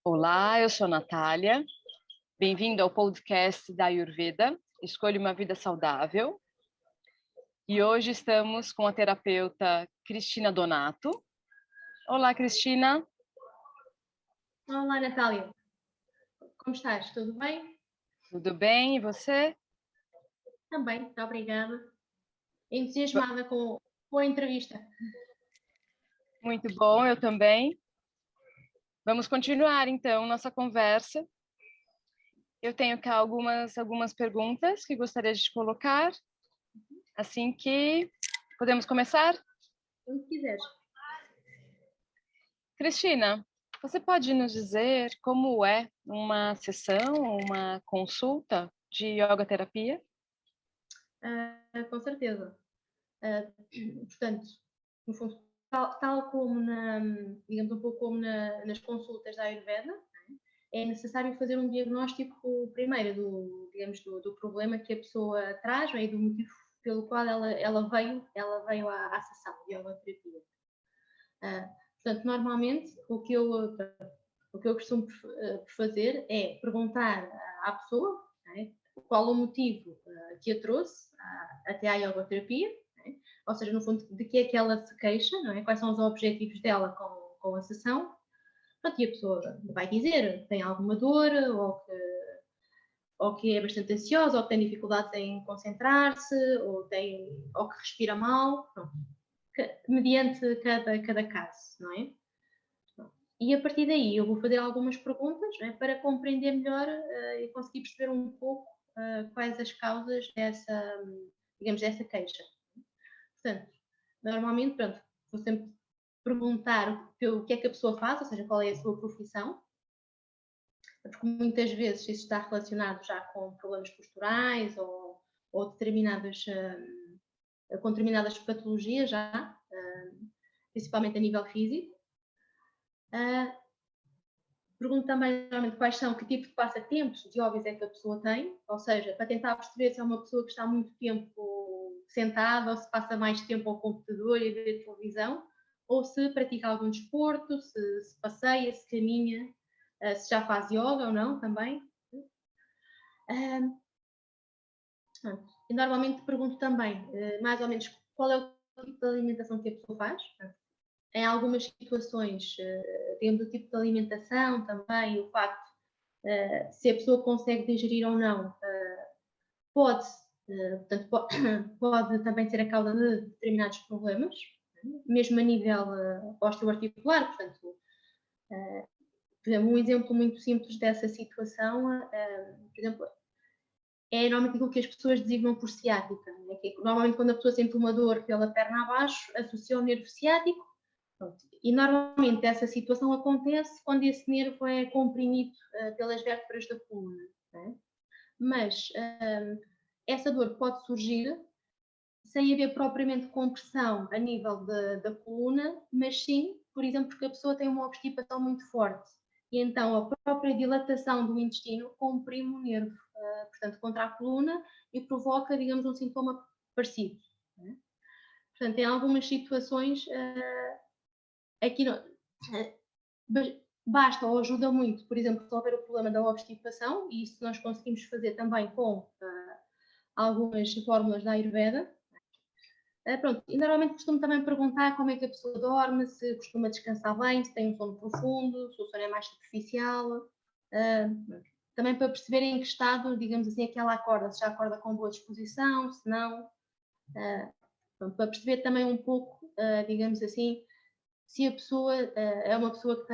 Olá, eu sou a Natália. Bem-vindo ao podcast da Ayurveda, Escolha uma Vida Saudável. E hoje estamos com a terapeuta Cristina Donato. Olá, Cristina. Olá, Natália. Como estás? Tudo bem? Tudo bem? E você? Também, muito obrigada. Entusiasmada com a entrevista. Muito bom, eu também. Vamos continuar, então, nossa conversa. Eu tenho cá algumas perguntas que gostaria de te colocar. Assim que podemos começar? Quando quiseres. Cristina, você pode nos dizer como é uma sessão, uma consulta de yoga terapia? Com certeza. Portanto, no fundo, tal como digamos um pouco como nas consultas da Ayurveda, é necessário fazer um diagnóstico primeiro digamos, do problema que a pessoa traz, e do motivo pelo qual ela veio à sessão de yoga terapia. Portanto, normalmente o que eu costumo fazer é perguntar à pessoa, né, qual o motivo que a trouxe até à yogoterapia, né, ou seja, no fundo, de que é que ela se queixa, não é? Quais são os objetivos dela com a sessão. Pronto, e a pessoa vai dizer tem alguma dor, ou que é bastante ansiosa, ou que tem dificuldades em concentrar-se, ou que respira mal, pronto, mediante cada caso, não é? E a partir daí eu vou fazer algumas perguntas, né, para compreender melhor e conseguir perceber um pouco quais as causas digamos, dessa queixa. Portanto, normalmente, pronto, vou sempre perguntar o que é que a pessoa faz, ou seja, qual é a sua profissão, porque muitas vezes isso está relacionado já com problemas posturais ou com determinadas patologias já, principalmente a nível físico. Pergunto também normalmente quais são, que tipo de passatempos, de hobbies é que a pessoa tem, ou seja, para tentar perceber se é uma pessoa que está muito tempo sentada ou se passa mais tempo ao computador e a ver televisão, ou se pratica algum desporto, se passeia, se caminha, se já faz yoga ou não também. E normalmente pergunto também, mais ou menos, qual é o tipo de alimentação que a pessoa faz. Em algumas situações, temos o tipo de alimentação também, o facto se a pessoa consegue digerir ou não, portanto, pode também ser a causa de determinados problemas, mesmo a nível osteoarticular. Portanto, por exemplo, um exemplo muito simples dessa situação, por exemplo, é normalmente aquilo que as pessoas designam por ciática. Né? Que normalmente, quando a pessoa sente uma dor pela perna abaixo, associa ao nervo ciático. Pronto. E normalmente essa situação acontece quando esse nervo é comprimido pelas vértebras da coluna. Né? Mas essa dor pode surgir sem haver propriamente compressão a nível da coluna, mas sim, por exemplo, porque a pessoa tem uma obstipação muito forte. E então a própria dilatação do intestino comprime o nervo, portanto, contra a coluna e provoca, digamos, um sintoma parecido. Né? Portanto, em algumas situações, aqui não, basta ou ajuda muito, por exemplo, resolver o problema da obstipação, e isso nós conseguimos fazer também com algumas fórmulas da Ayurveda. Pronto, e normalmente costumo também perguntar como é que a pessoa dorme, se costuma descansar bem, se tem um sono profundo, se o sono é mais superficial, também para perceber em que estado, digamos assim, é que ela acorda, se já acorda com boa disposição, se não, pronto, para perceber também um pouco, digamos assim, se a pessoa é uma pessoa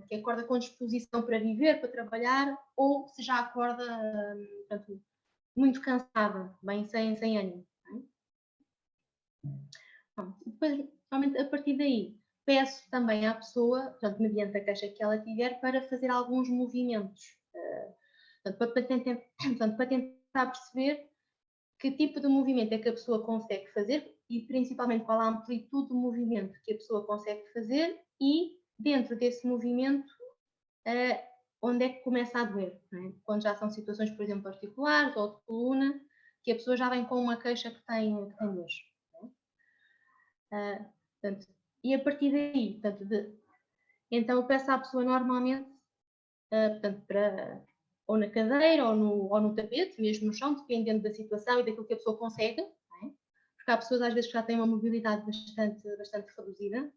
que acorda com disposição para viver, para trabalhar, ou se já acorda, portanto, muito cansada, bem sem ânimo. Depois, realmente, a partir daí, peço também à pessoa, portanto, mediante a queixa que ela tiver, para fazer alguns movimentos. Para tentar perceber que tipo de movimento é que a pessoa consegue fazer e, principalmente, qual a amplitude do movimento que a pessoa consegue fazer e, dentro desse movimento, onde é que começa a doer. Não é? Quando já são situações, por exemplo, articulares ou de coluna, que a pessoa já vem com uma queixa que tem dor. Portanto, e a partir daí, então eu peço à pessoa normalmente portanto, ou na cadeira ou no tapete, mesmo no chão, dependendo da situação e daquilo que a pessoa consegue, não é? Porque há pessoas às vezes que já têm uma mobilidade bastante reduzida,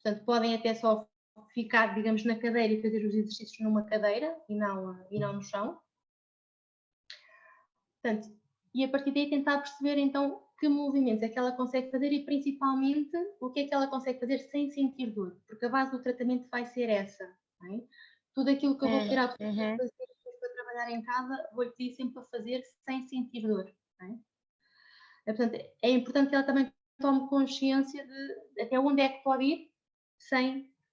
portanto podem até só ficar, digamos, na cadeira e fazer os exercícios numa cadeira e não no chão. Portanto, e a partir daí tentar perceber então que movimentos é que ela consegue fazer e principalmente o que é que ela consegue fazer sem sentir dor, porque a base do tratamento vai ser essa, não é? Tudo aquilo que eu vou pedir à pessoa para fazer para trabalhar em casa, vou-lhe pedir sempre para fazer sem sentir dor, não é? Portanto, é importante que ela também tome consciência de até onde é que pode ir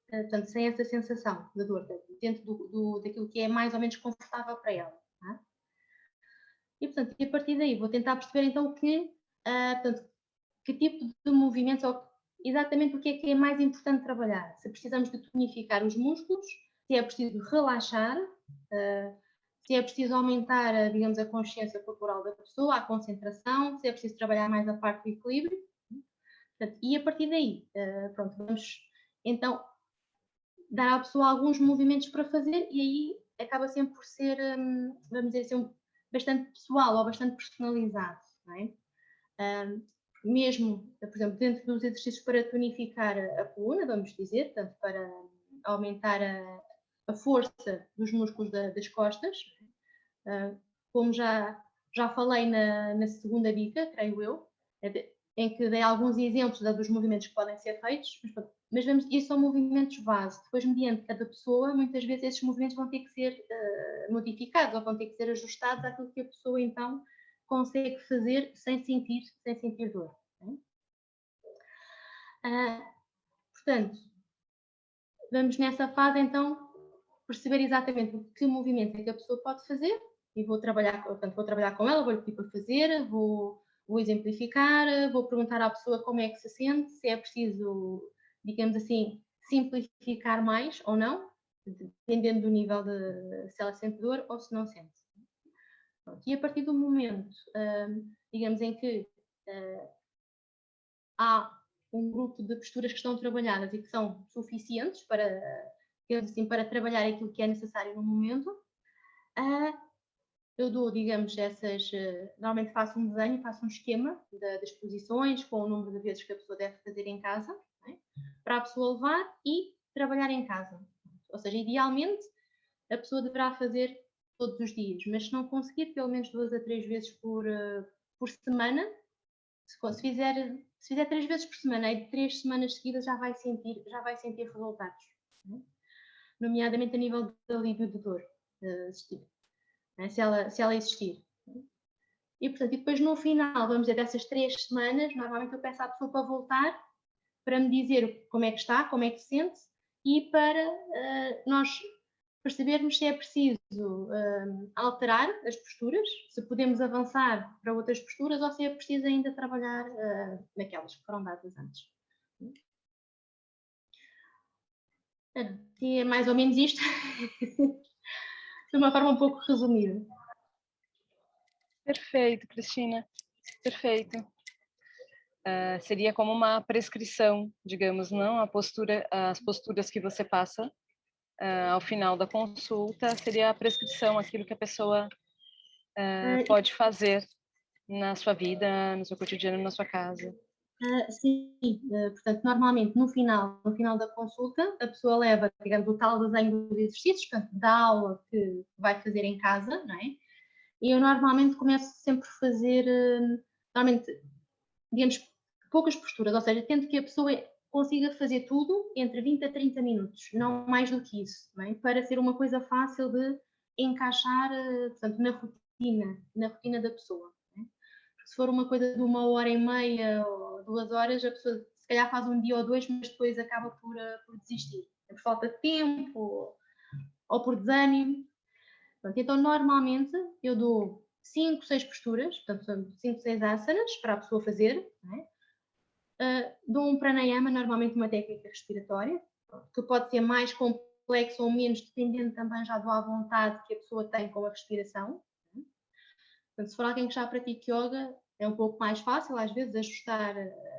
portanto, sem essa sensação de dor, dentro daquilo que é mais ou menos confortável para ela. Não é? E, portanto, a partir daí vou tentar perceber então portanto, que tipo de movimentos ou exatamente o que é mais importante trabalhar. Se precisamos de tonificar os músculos, se é preciso relaxar, se é preciso aumentar, digamos, a consciência corporal da pessoa, a concentração, se é preciso trabalhar mais a parte do equilíbrio. Portanto, e a partir daí, pronto, vamos então dar à pessoa alguns movimentos para fazer e aí acaba sempre por ser, vamos dizer assim, bastante pessoal ou bastante personalizado, não é? Mesmo, por exemplo, dentro dos exercícios para tonificar a coluna, vamos dizer, portanto, para aumentar a força dos músculos das costas, como já falei na segunda dica, creio eu, em que dei alguns exemplos dos movimentos que podem ser feitos, mas vemos, isso são movimentos base. Depois, mediante cada pessoa, muitas vezes esses movimentos vão ter que ser modificados ou vão ter que ser ajustados àquilo que a pessoa então consegue fazer sem sentir dor. Portanto, vamos nessa fase então perceber exatamente que movimento é que a pessoa pode fazer e vou trabalhar com ela, vou-lhe pedir para fazer, vou exemplificar, vou perguntar à pessoa como é que se sente, se é preciso, digamos assim, simplificar mais ou não, dependendo do nível de se ela sente dor ou se não sente. Pronto, e a partir do momento, digamos, em que há um grupo de posturas que estão trabalhadas e que são suficientes assim, para trabalhar aquilo que é necessário no momento, eu dou, digamos, normalmente faço um desenho, faço um esquema das posições, com o número de vezes que a pessoa deve fazer em casa, é? Para a pessoa levar e trabalhar em casa. Ou seja, idealmente, a pessoa deverá fazer todos os dias, mas se não conseguir, pelo menos 2 a 3 vezes por semana, se fizer 3 vezes por semana e 3 semanas seguidas já vai sentir resultados, nomeadamente a nível de alívio de dor, se ela existir. E, portanto, e depois no final, vamos dizer, dessas 3 semanas, normalmente eu peço à pessoa para voltar, para me dizer como é que está, como é que se sente, e para nós percebermos se é preciso alterar as posturas, se podemos avançar para outras posturas ou se é preciso ainda trabalhar naquelas que foram dadas antes. E é mais ou menos isto, de uma forma um pouco resumida. Perfeito, Cristina. Perfeito. Seria como uma prescrição, digamos, não? As posturas que você passa ao final da consulta seria a prescrição, aquilo que a pessoa pode fazer na sua vida, no seu cotidiano, na sua casa. Sim, portanto, normalmente no final da consulta, a pessoa leva, digamos, o tal desenho dos exercícios, portanto, da aula que vai fazer em casa, não é? E eu normalmente começo sempre a fazer, normalmente, digamos, poucas posturas, ou seja, tento que a pessoa consiga fazer tudo entre 20 a 30 minutos, não mais do que isso, não é? Para ser uma coisa fácil de encaixar, portanto, na rotina da pessoa. Se for uma coisa de 1h30 ou 2 horas, a pessoa se calhar faz um dia ou 2, mas depois acaba por desistir. É por falta de tempo ou por desânimo. Pronto, então, normalmente, eu dou 5, 6 posturas, portanto, são 5, 6 asanas para a pessoa fazer. Não é? Dou um pranayama, normalmente uma técnica respiratória, que pode ser mais complexo ou menos, dependendo também já da vontade que a pessoa tem com a respiração. Portanto, se for alguém que já pratica yoga, é um pouco mais fácil, às vezes, ajustar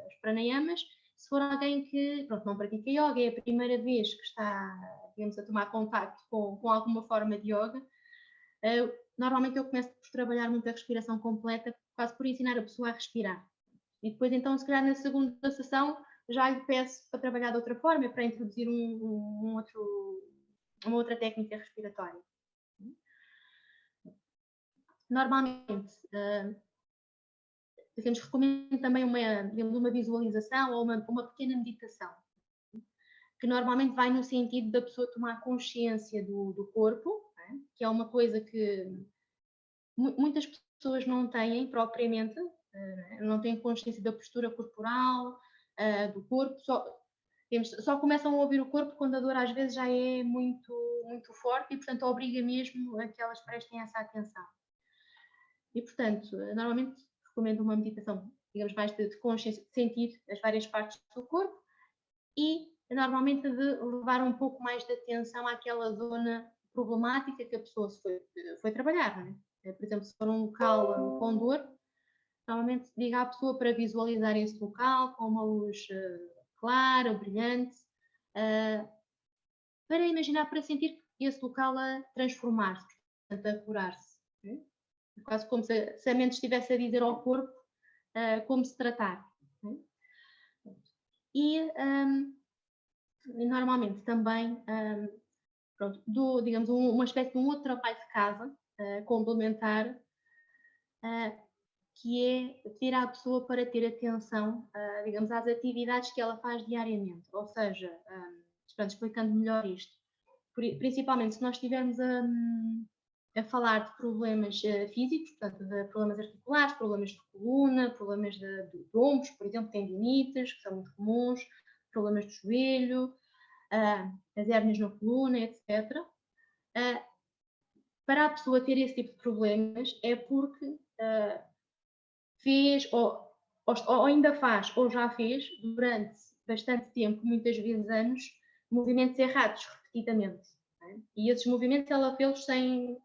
os pranayamas. Se for alguém que não pratica yoga, é a primeira vez que está, digamos, a tomar contacto com alguma forma de yoga, normalmente eu começo por trabalhar muito a respiração completa, quase por ensinar a pessoa a respirar. E depois, então, se calhar na segunda sessão, já lhe peço para trabalhar de outra forma, para introduzir uma outra técnica respiratória. Normalmente, digamos, recomendo também uma visualização ou uma pequena meditação, que normalmente vai no sentido da pessoa tomar consciência do corpo, né? Que é uma coisa que muitas pessoas não têm propriamente, não têm consciência da postura corporal, do corpo, só começam a ouvir o corpo quando a dor às vezes já é muito, muito forte e, portanto, obriga mesmo a que elas prestem essa atenção. E, portanto, normalmente recomendo uma meditação, digamos, mais de consciência, de sentir as várias partes do corpo e, normalmente, de levar um pouco mais de atenção àquela zona problemática que a pessoa foi trabalhar, não é? Por exemplo, se for um local com dor, normalmente diga à pessoa para visualizar esse local com uma luz clara, brilhante, para imaginar, para sentir esse local a transformar-se, portanto, a curar-se. Quase como se a mente estivesse a dizer ao corpo como se tratar. E normalmente também pronto, digamos, uma espécie de um outro trabalho de casa complementar, que é pedir à pessoa para ter atenção, digamos, às atividades que ela faz diariamente. Ou seja, portanto, explicando melhor isto, principalmente se nós estivermos a falar de problemas físicos, portanto, de problemas articulares, problemas de coluna, problemas de ombros, por exemplo, tendinites, que são muito comuns, problemas de joelho, as hérnias na coluna, etc. Para a pessoa ter esse tipo de problemas é porque fez ou ainda faz ou já fez durante bastante tempo, muitas vezes anos, movimentos errados repetidamente. É? E esses movimentos ela fez sem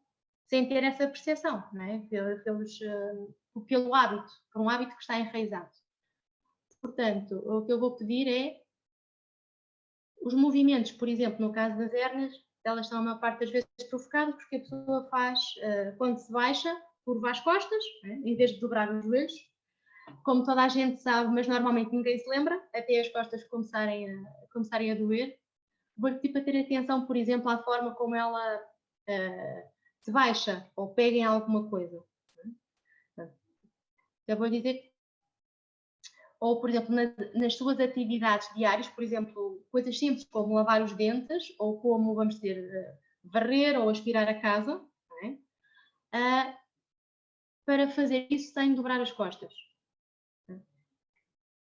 ter essa percepção, não é? Pelo hábito, por um hábito que está enraizado. Portanto, o que eu vou pedir é os movimentos, por exemplo, no caso das hérnias, elas são uma parte das vezes provocadas porque a pessoa faz, quando se baixa, curva as costas, em vez de dobrar os joelhos, como toda a gente sabe, mas normalmente ninguém se lembra, até as costas começarem a doer. Vou-lhe pedir para ter atenção, por exemplo, à forma como ela se baixa ou pega em alguma coisa. Eu vou dizer, ou por exemplo, nas suas atividades diárias, por exemplo, coisas simples como lavar os dentes ou como, vamos dizer, varrer ou aspirar a casa, não é? Para fazer isso sem dobrar as costas.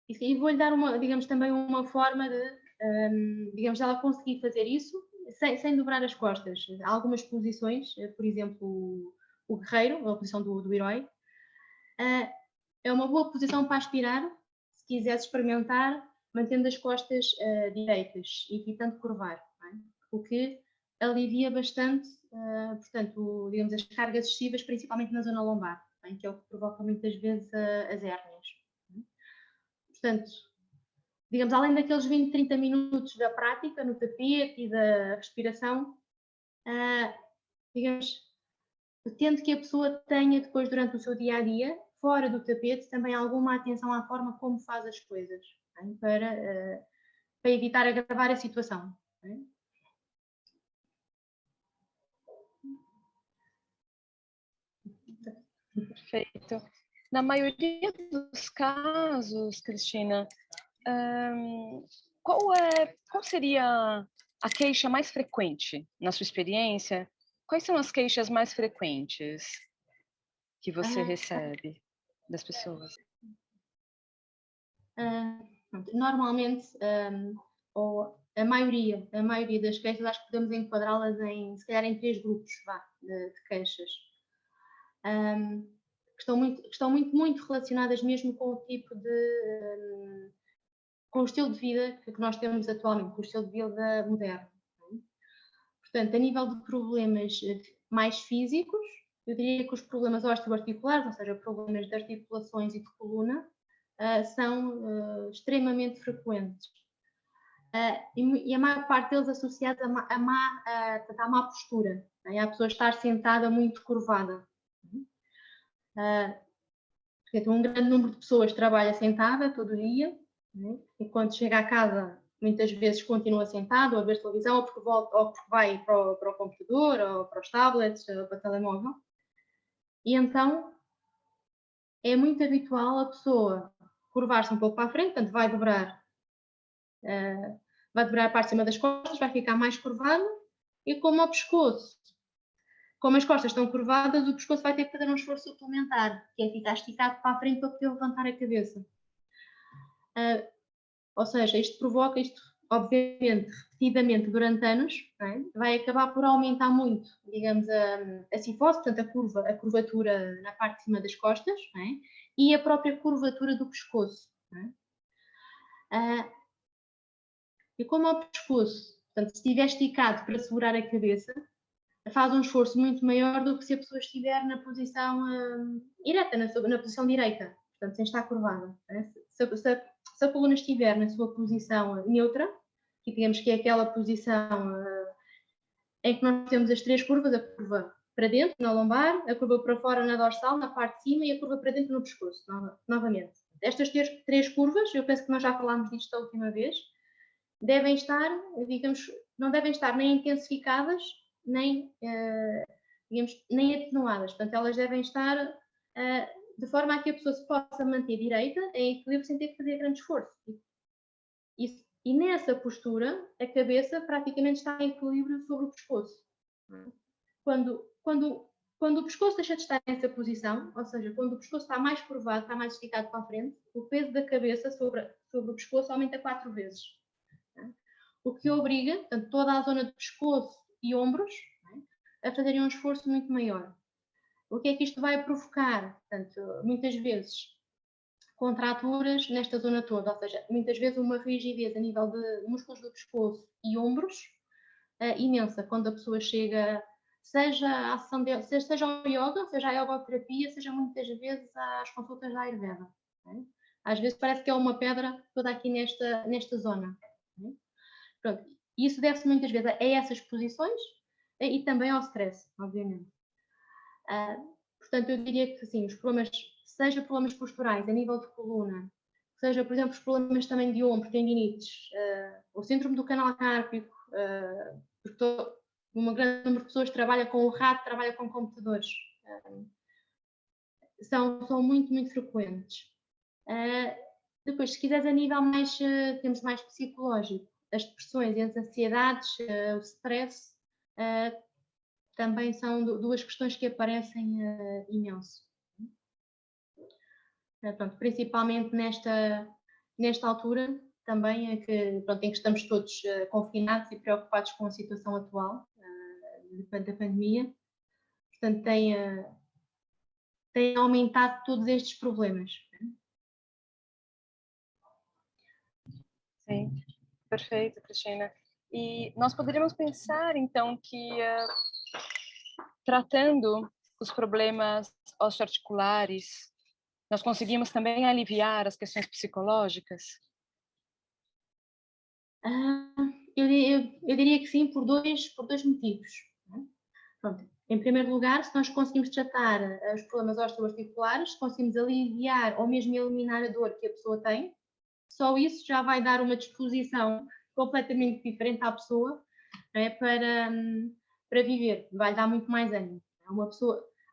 E vou-lhe dar digamos, também uma forma de, digamos, ela conseguir fazer isso sem dobrar as costas. Há algumas posições, por exemplo, o guerreiro, a posição do herói, é uma boa posição para aspirar, se quiseres experimentar, mantendo as costas direitas e evitando curvar, é? O que alivia bastante, portanto, digamos, as cargas excessivas, principalmente na zona lombar, é? Que é o que provoca muitas vezes as hérnias. Portanto, digamos, além daqueles 20, 30 minutos da prática no tapete e da respiração, digamos, tendo que a pessoa tenha depois, durante o seu dia-a-dia, fora do tapete, também alguma atenção à forma como faz as coisas, para evitar agravar a situação. Perfeito. Na maioria dos casos, Cristina, qual seria a queixa mais frequente na sua experiência? Quais são as queixas mais frequentes que você recebe das pessoas? Normalmente, ou a maioria das queixas, acho que podemos enquadrá-las se calhar em 3 grupos de queixas. Que estão muito relacionadas mesmo com o tipo de com o estilo de vida que nós temos atualmente, com o estilo de vida moderno. Portanto, a nível de problemas mais físicos, eu diria que os problemas osteoarticulares, ou seja, problemas de articulações e de coluna, são extremamente frequentes. e a maior parte deles associados à má postura, né? A pessoa estar sentada muito curvada. Portanto, um grande número de pessoas trabalha sentada todo dia, né? E quando chega a casa, muitas vezes continua sentado, ou a ver televisão, ou porque, volta, ou porque vai para o computador, ou para os tablets, ou para o telemóvel. E então é muito habitual a pessoa curvar-se um pouco para a frente, portanto vai dobrar a parte de cima das costas, vai ficar mais curvado, e como as costas estão curvadas, o pescoço vai ter que fazer um esforço suplementar, que é ficar esticado para a frente para poder levantar a cabeça. Ou seja, isto, obviamente, repetidamente durante anos, é? Vai acabar por aumentar muito, digamos, a cifose, portanto a curvatura na parte de cima das costas, é? E a própria curvatura do pescoço. E como ao pescoço, portanto, se estiver esticado para segurar a cabeça, faz um esforço muito maior do que se a pessoa estiver na posição ereta, na posição direita, portanto, sem estar curvada. Se a coluna estiver na sua posição neutra, que digamos que é aquela posição em que nós temos as três curvas, a curva para dentro, na lombar, a curva para fora na dorsal, na parte de cima, e a curva para dentro no pescoço, novamente. Estas três curvas, eu penso que nós já falámos disto a última vez, devem estar, digamos, não devem estar nem intensificadas, nem, digamos, nem atenuadas. Portanto, elas devem estar de forma a que a pessoa se possa manter direita, em equilíbrio, sem ter que fazer grande esforço. E nessa postura, a cabeça praticamente está em equilíbrio sobre o pescoço. Quando o pescoço deixa de estar nessa posição, ou seja, quando o pescoço está mais curvado, está mais esticado para a frente, o peso da cabeça sobre o pescoço aumenta 4 vezes. O que obriga, portanto, toda a zona de pescoço e ombros, a fazerem um esforço muito maior. O que é que isto vai provocar? Portanto, muitas vezes, contraturas nesta zona toda, ou seja, muitas vezes uma rigidez a nível de músculos do pescoço e ombros imensa, quando a pessoa chega, seja à sessão seja ao yoga, seja à yogoterapia, seja muitas vezes às consultas da Ayurveda. Às vezes parece que é uma pedra toda aqui nesta zona. Pronto, isso deve-se muitas vezes a essas posições e também ao stress, obviamente. Portanto, eu diria que sim, os problemas, seja problemas posturais a nível de coluna, seja, por exemplo, os problemas também de ombro, tendinites, o síndrome do canal cárpico, porque um grande número de pessoas trabalha com o rato, trabalha com computadores. São muito, muito frequentes. Depois, se quiseres a nível mais, temos mais psicológico, as depressões e as ansiedades, o stress, também são duas questões que aparecem imenso. Pronto, principalmente nesta altura, também em que estamos todos confinados e preocupados com a situação atual da pandemia. Portanto, tem aumentado todos estes problemas. Sim, perfeito, Cristina. E nós poderíamos pensar, então, que tratando os problemas osteoarticulares, nós conseguimos também aliviar as questões psicológicas? Eu diria que sim, por dois motivos. Pronto. Em primeiro lugar, se nós conseguimos tratar os problemas osteoarticulares, se conseguimos aliviar ou mesmo eliminar a dor que a pessoa tem, só isso já vai dar uma disposição completamente diferente à pessoa, né, para viver, vai dar muito mais ânimo.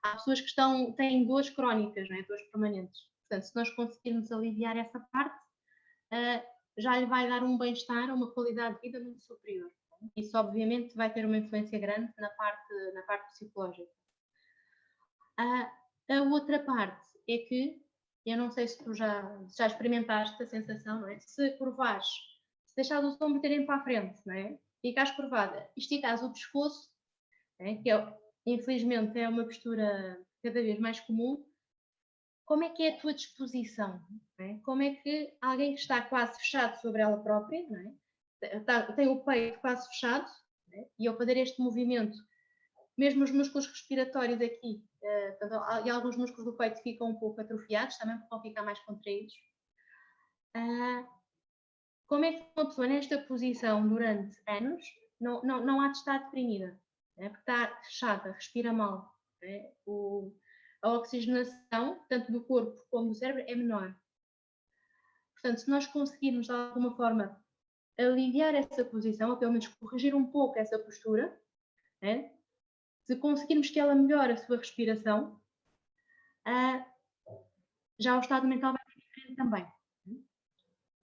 Há pessoas que têm dores crónicas, né, dores permanentes. Portanto, se nós conseguirmos aliviar essa parte, já lhe vai dar um bem-estar, uma qualidade de vida muito superior. Isso, obviamente, vai ter uma influência grande na parte psicológica. A outra parte é que, eu não sei se tu já experimentaste a sensação, não é? Se curvares, se deixares o ombro terem para a frente, não é? Ficares curvada, esticares o pescoço, que infelizmente é uma postura cada vez mais comum, como é que é a tua disposição? Como é que alguém que está quase fechado sobre ela própria, não é? Tem o peito quase fechado, e ao fazer este movimento, mesmo os músculos respiratórios aqui, e alguns músculos do peito ficam um pouco atrofiados, também porque vão ficar mais contraídos. Como é que uma pessoa nesta posição durante anos não há de estar deprimida? Porque está fechada, respira mal. A oxigenação, tanto do corpo como do cérebro, é menor. Portanto, se nós conseguirmos, de alguma forma, aliviar essa posição, ou pelo menos corrigir um pouco essa postura, se conseguirmos que ela melhore a sua respiração, já o estado mental vai ser diferente também.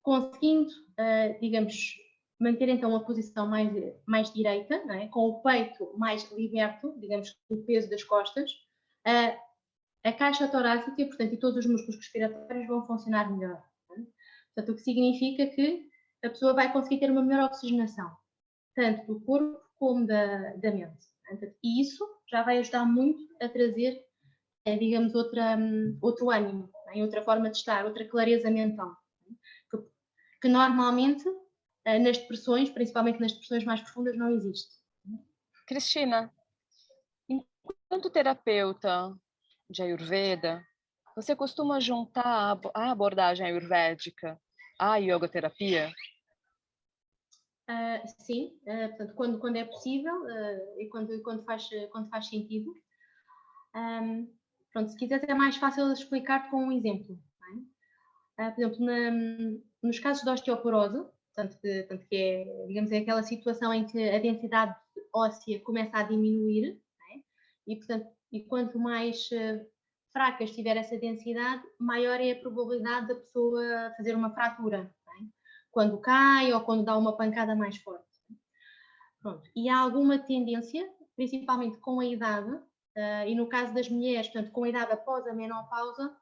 Conseguindo, digamos, manter então a posição mais direita, não é? Com o peito mais liberto, digamos, do peso das costas, a caixa torácica, portanto, e todos os músculos respiratórios vão funcionar melhor. Portanto, o que significa que a pessoa vai conseguir ter uma melhor oxigenação, tanto do corpo como da mente. E isso já vai ajudar muito a trazer, digamos, outro ânimo, outra forma de estar, outra clareza mental. Que normalmente, nas depressões, principalmente nas depressões mais profundas, não existe. Cristina, enquanto terapeuta de Ayurveda, você costuma juntar a abordagem ayurvédica à yoga terapia? Sim, portanto, quando é possível e quando faz sentido. Pronto, se quiser é mais fácil explicar com um exemplo. Por exemplo, nos casos de osteoporose, portanto que é, digamos, é aquela situação em que a densidade óssea começa a diminuir, e quanto mais fraca estiver essa densidade, maior é a probabilidade da pessoa fazer uma fratura, quando cai ou quando dá uma pancada mais forte. Pronto. E há alguma tendência, principalmente com a idade, e no caso das mulheres, portanto, com a idade após a menopausa,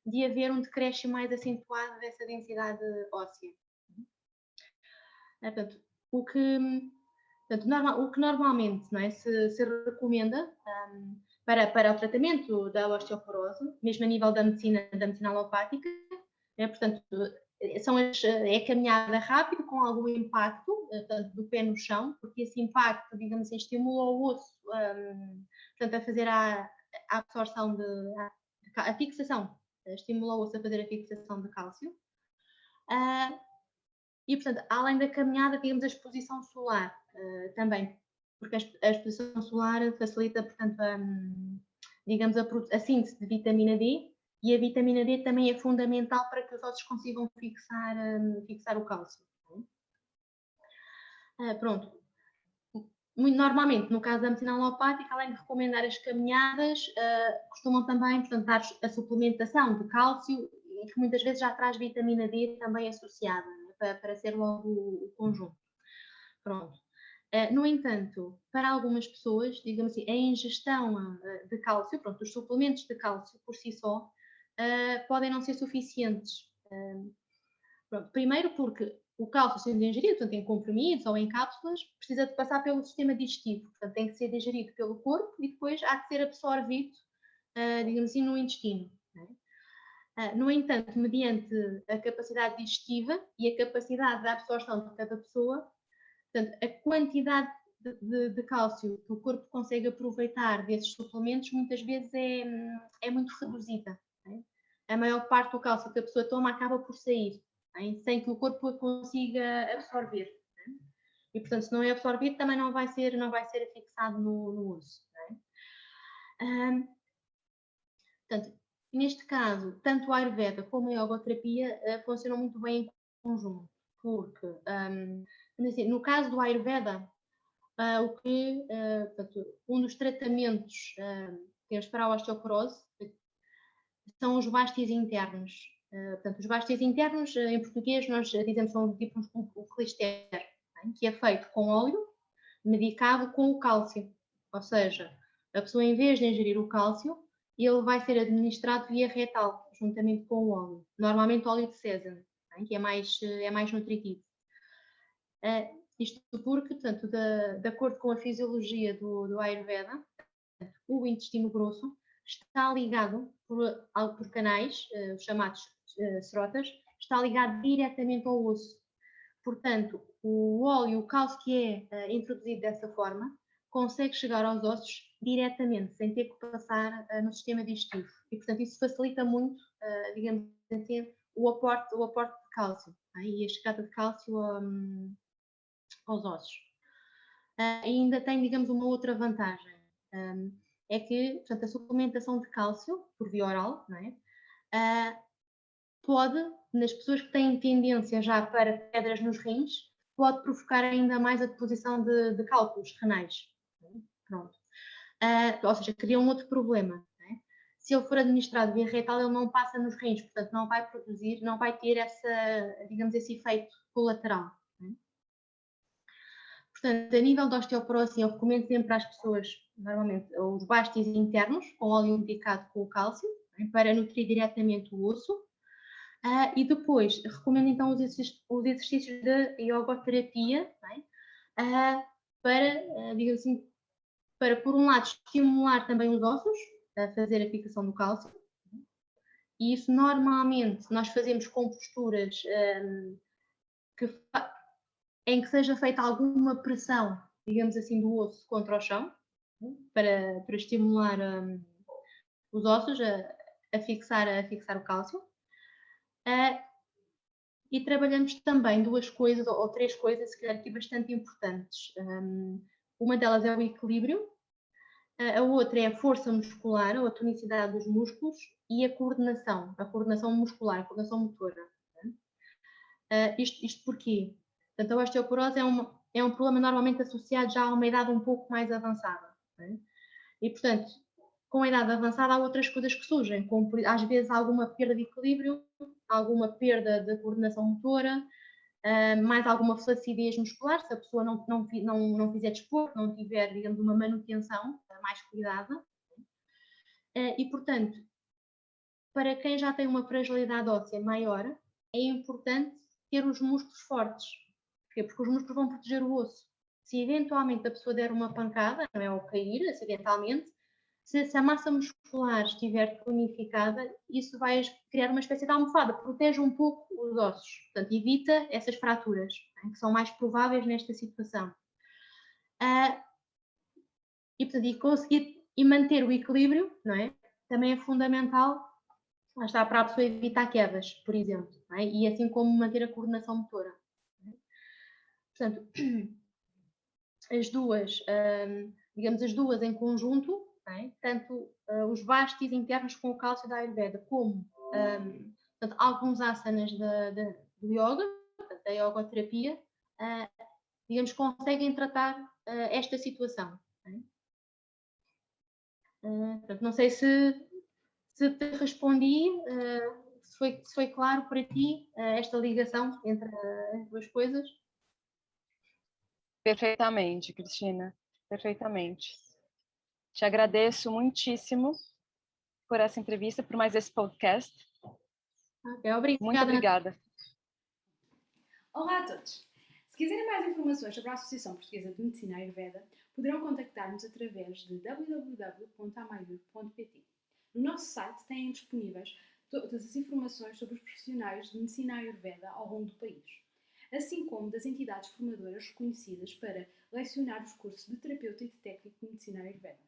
de haver um decréscimo mais acentuado dessa densidade óssea. Portanto, o que normalmente, não é, se recomenda para o tratamento da osteoporose, mesmo a nível da medicina alopática, portanto, é caminhada rápido, com algum impacto, portanto, do pé no chão, porque esse impacto, digamos assim, estimula o osso portanto, a fazer a absorção a fixação, estimula o osso a fazer a fixação de cálcio. E, portanto, além da caminhada, digamos, a exposição solar também, porque a exposição solar facilita, portanto, digamos, a síntese de vitamina D, e a vitamina D também é fundamental para que os ossos consigam fixar o cálcio. Pronto. Muito normalmente, no caso da medicina alopática, além de recomendar as caminhadas, costumam também, portanto, dar a suplementação de cálcio, e que muitas vezes já traz vitamina D também associada, para ser logo o conjunto. Pronto. No entanto, para algumas pessoas, digamos assim, a ingestão de cálcio, pronto, os suplementos de cálcio por si só, podem não ser suficientes. Pronto, primeiro porque o cálcio sendo ingerido, portanto, em comprimidos ou em cápsulas, precisa de passar pelo sistema digestivo, portanto, tem que ser digerido pelo corpo e depois há que ser absorvido, digamos assim, no intestino. No entanto, mediante a capacidade digestiva e a capacidade de absorção de cada pessoa, portanto, a quantidade de cálcio que o corpo consegue aproveitar desses suplementos muitas vezes é muito reduzida. A maior parte do cálcio que a pessoa toma acaba por sair, sem que o corpo a consiga absorver. E, portanto, se não é absorvido, também não vai ser fixado no osso. Portanto, neste caso, tanto a Ayurveda como a yogoterapia funcionam muito bem em conjunto, porque, no caso do Ayurveda, portanto, um dos tratamentos que temos para a osteoporose são os bastes internos. Portanto, os bastes internos, em português, nós dizemos são tipo um clister, que é feito com óleo medicado com o cálcio. Ou seja, a pessoa, em vez de ingerir o cálcio, ele vai ser administrado via retal, juntamente com o óleo. Normalmente óleo de sésamo, que é mais nutritivo. Isto porque, portanto, de acordo com a fisiologia do Ayurveda, o intestino grosso está ligado por canais, chamados srotas, está ligado diretamente ao osso. Portanto, o óleo, o cálcio que é introduzido dessa forma, consegue chegar aos ossos diretamente, sem ter que passar no sistema digestivo. E, portanto, isso facilita muito, digamos assim, o aporte de cálcio, e a chegada de cálcio aos ossos. Ainda tem, digamos, uma outra vantagem, é que, portanto, a suplementação de cálcio por via oral, não é? Pode, nas pessoas que têm tendência já para pedras nos rins, pode provocar ainda mais a deposição de cálculos renais. Pronto. Ou seja, cria um outro problema. Não é? Se ele for administrado via retal, ele não passa nos rins, portanto não vai produzir, não vai ter esse efeito colateral. Não é? Portanto, a nível da osteoporose, eu recomendo sempre às pessoas, normalmente, os bastes internos, com óleo medicado com o cálcio, para nutrir diretamente o osso. E depois, recomendo então os exercícios de iogoterapia, para, digamos assim, para, por um lado, estimular também os ossos, a fazer a fixação do cálcio. E isso, normalmente, nós fazemos com posturas em que seja feita alguma pressão, digamos assim, do osso contra o chão, para estimular os ossos a fixar o cálcio. E trabalhamos também duas coisas, ou três coisas, se calhar aqui bastante importantes. Uma delas é o equilíbrio, a outra é a força muscular, ou a tonicidade dos músculos, e a coordenação muscular, a coordenação motora. Isto porquê? Portanto, a osteoporose é um problema normalmente associado já a uma idade um pouco mais avançada. E, portanto, com a idade avançada há outras coisas que surgem, como às vezes alguma perda de equilíbrio, alguma perda de coordenação motora, mais alguma flacidez muscular, se a pessoa não fizer desporto, não tiver, digamos, uma manutenção mais cuidada. E, portanto, para quem já tem uma fragilidade óssea maior, é importante ter os músculos fortes. Porquê? Porque os músculos vão proteger o osso. Se eventualmente a pessoa der uma pancada, não é, ou cair acidentalmente, se a massa muscular estiver tonificada, isso vai criar uma espécie de almofada, protege um pouco os ossos, portanto, evita essas fraturas, que são mais prováveis nesta situação. E, portanto, conseguir e manter o equilíbrio, não é? Também é fundamental, lá está, para a pessoa evitar quedas, por exemplo, não é? E assim como manter a coordenação motora. Portanto, digamos, as duas em conjunto, tanto os bastes internos com o cálcio da Ayurveda, como portanto, alguns asanas do yoga, portanto, da yogoterapia, digamos, conseguem tratar esta situação. Portanto, não sei se te respondi, se foi claro para ti esta ligação entre as duas coisas. Perfeitamente, Cristina, perfeitamente. Te agradeço muitíssimo por essa entrevista, por mais esse podcast. Obrigada. Muito obrigada. Olá a todos! Se quiserem mais informações sobre a Associação Portuguesa de Medicina Ayurveda, poderão contactar-nos através de www.amayur.pt. No nosso site têm disponíveis todas as informações sobre os profissionais de Medicina Ayurveda ao longo do país, assim como das entidades formadoras reconhecidas para lecionar os cursos de terapeuta e de técnico de Medicina Ayurveda.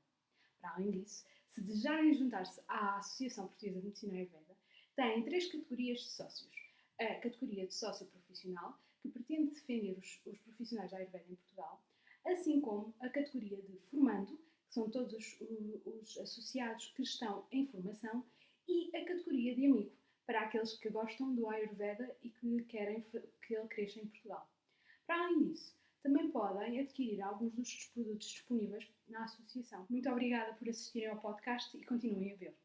Para além disso, se desejarem juntar-se à Associação Portuguesa de Medicina Ayurveda, têm 3 categorias de sócios. A categoria de sócio profissional, que pretende defender os profissionais da Ayurveda em Portugal, assim como a categoria de formando, que são todos os associados que estão em formação, e a categoria de amigo, para aqueles que gostam do Ayurveda e que querem que ele cresça em Portugal. Para além disso, também podem adquirir alguns dos produtos disponíveis na associação. Muito obrigada por assistirem ao podcast e continuem a ver.